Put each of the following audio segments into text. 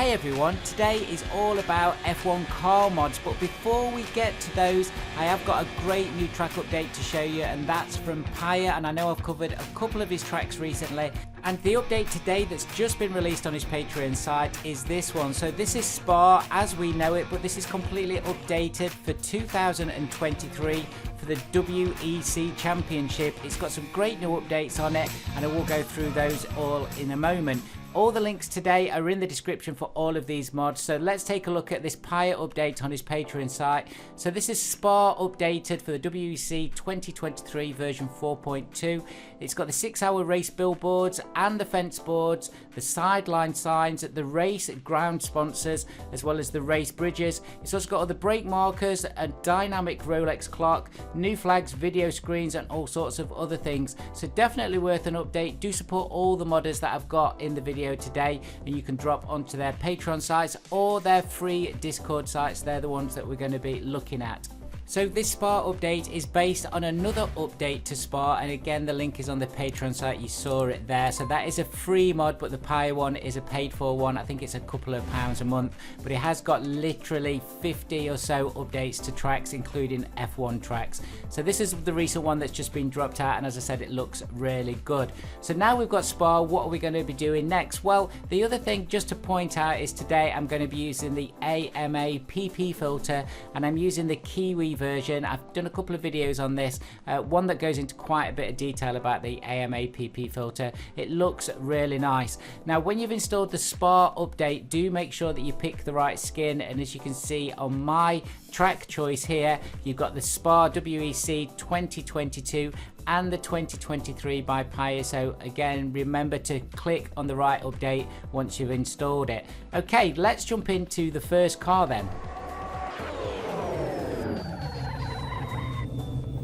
Hey everyone, today is all about F1 car mods, but before we get to those, I have got a great new track update to show you, and that's from Pyre, and I know I've covered a couple of his tracks recently, and the update today that's just been released on his Patreon site is this one. So this is Spa as we know it, but this is completely updated for 2023 for the WEC Championship. It's got some great new updates on it, and I will go through those all in a moment. All the links today are in the description for all of these mods. So let's take a look at this Pyre update on his Patreon site. So this is Spa updated for the WEC 2023 version 4.2. It's got the 6-hour race billboards and the fence boards, the sideline signs, the race ground sponsors, as well as the race bridges. It's also got all the brake markers, a dynamic Rolex clock, new flags, video screens, and all sorts of other things. So definitely worth an update. Do support all the modders that I've got in the video today, and you can drop onto their Patreon sites or their free Discord sites. They're the ones that we're going to be looking at. So this Spa update is based on another update to Spa, and again the link is on the Patreon site, you saw it there. So that is a free mod, but the Pyre one is a paid for one. I think it's a couple of pounds a month, but it has got literally 50 or so updates to tracks, including F1 tracks. So this is the recent one that's just been dropped out, and as I said, it looks really good. So now we've got Spa, what are we going to be doing next? Well, the other thing just to point out is today I'm going to be using the AMA PP filter, and I'm using the Kiwi version. I've done a couple of videos on this, one that goes into quite a bit of detail about the AMA PP filter. It looks really nice. Now when you've installed the Spa update, do make sure that you pick the right skin, and as you can see on my track choice here, you've got the Spa WEC 2022 and the 2023 by Pyre. So again, remember to click on the right update once you've installed it. Okay, let's jump into the first car then.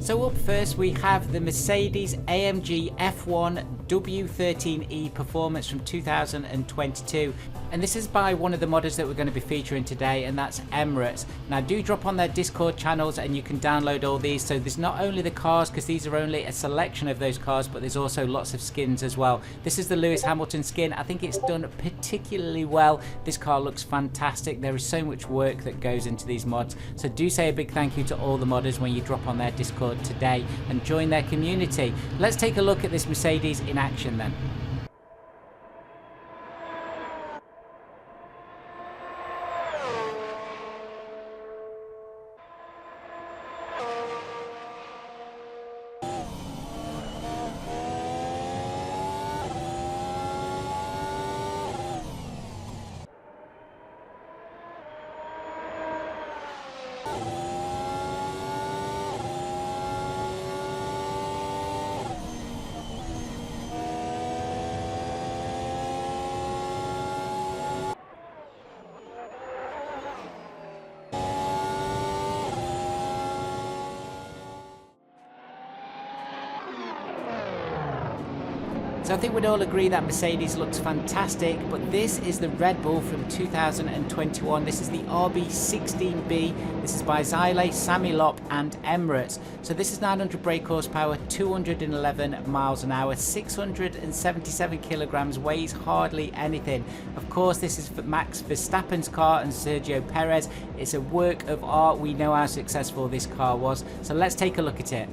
So up first we have the Mercedes AMG F1 W13E Performance from 2022, and this is by one of the modders that we're going to be featuring today, and that's Emirates. Now do drop on their Discord channels and you can download all these. So there's not only the cars, because these are only a selection of those cars, but there's also lots of skins as well. This is the Lewis Hamilton skin. I think it's done particularly well. This car looks fantastic. There is so much work that goes into these mods, so do say a big thank you to all the modders when you drop on their Discord today and join their community. Let's take a look at this Mercedes in action then. So I think we'd all agree that Mercedes looks fantastic, but this is the Red Bull from 2021. This is the RB16B. This is by Xyle, Sami Lopp and Emirates. So this is 900 brake horsepower, 211 miles an hour, 677 kilograms, weighs hardly anything. Of course, this is for Max Verstappen's car and Sergio Perez. It's a work of art. We know how successful this car was. So let's take a look at it.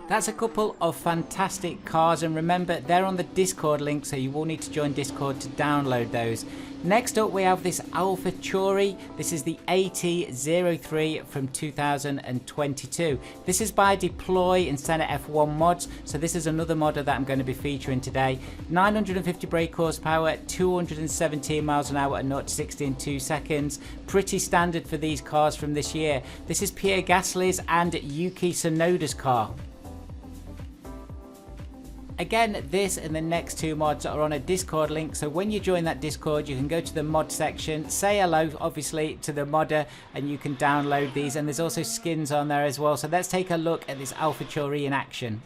That's a couple of fantastic cars, and remember they're on the Discord link, so you will need to join Discord to download those. Next up we have this Alpha Tauri. This is the AT03 from 2022. This is by Deploy and Senate F1 mods, so this is another modder that I'm going to be featuring today. 950 brake horsepower, 217 miles an hour at 0 to 60 in 2 seconds. Pretty standard for these cars from this year. This is Pierre Gasly's and Yuki Tsunoda's car. Again, this and the next two mods are on a Discord link, so when you join that Discord you can go to the mod section, say hello obviously to the modder, and you can download these, and there's also skins on there as well. So let's take a look at this Alpha Tauri in action.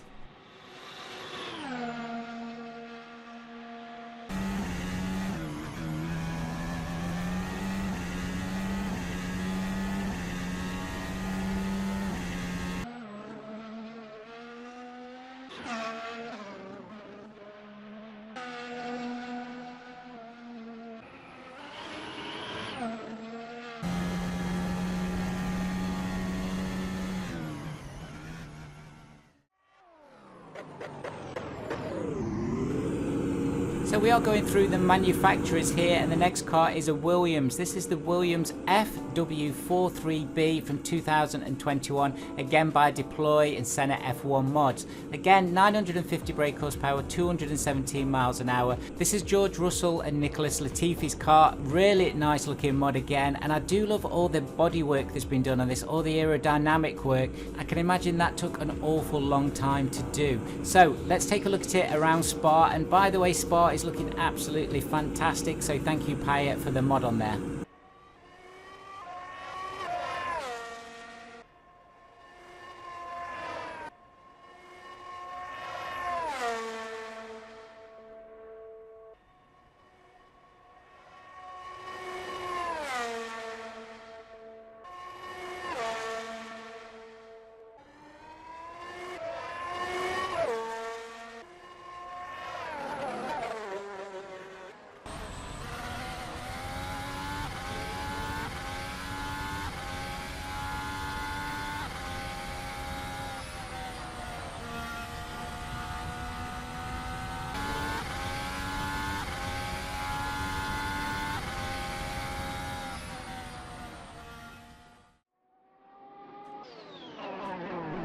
So we are going through the manufacturers here, and the next car is a Williams. This is the Williams FW43B from 2021, again by Deploy and Senate F1 mods. Again, 950 brake horsepower, 217 miles an hour. This is George Russell and Nicholas Latifi's car. Really nice looking mod again, and I do love all the body work that's been done on this, all the aerodynamic work. I can imagine that took an awful long time to do. So let's take a look at it around Spa, and by the way, Spa is looking absolutely fantastic, so thank you Payet for the mod on there.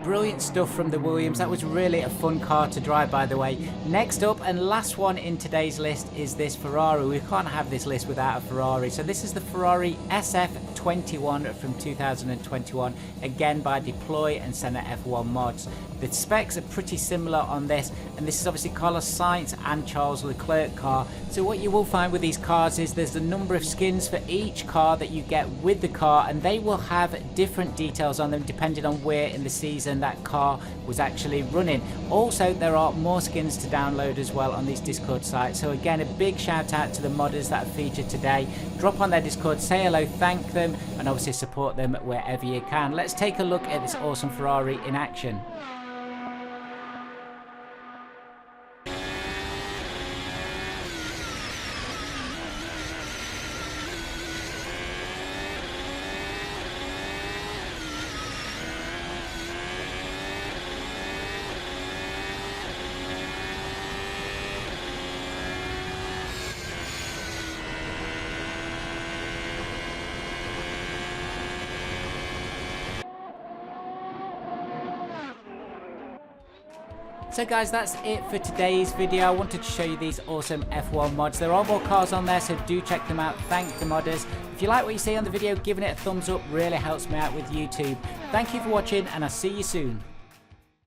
Brilliant stuff from the Williams. That was really a fun car to drive, by the way. Next up and last one in today's list is this Ferrari. We can't have this list without a Ferrari. So this is the Ferrari SF21 from 2021, again by Deploy and Senate F1 mods. The specs are pretty similar on this, and this is obviously Carlos Sainz and Charles Leclerc car. So what you will find with these cars is there's a number of skins for each car that you get with the car, and they will have different details on them depending on where in the season that car was actually running. Also, there are more skins to download as well on these Discord sites. So again, a big shout out to the modders that are featured today. Drop on their Discord, say hello, thank them, and obviously support them wherever you can. Let's take a look at this awesome Ferrari in action. So guys, that's it for today's video. I wanted to show you these awesome F1 mods. There are more cars on there, so do check them out. Thank the modders. If you like what you see on the video, giving it a thumbs up really helps me out with YouTube. Thank you for watching, and I'll see you soon.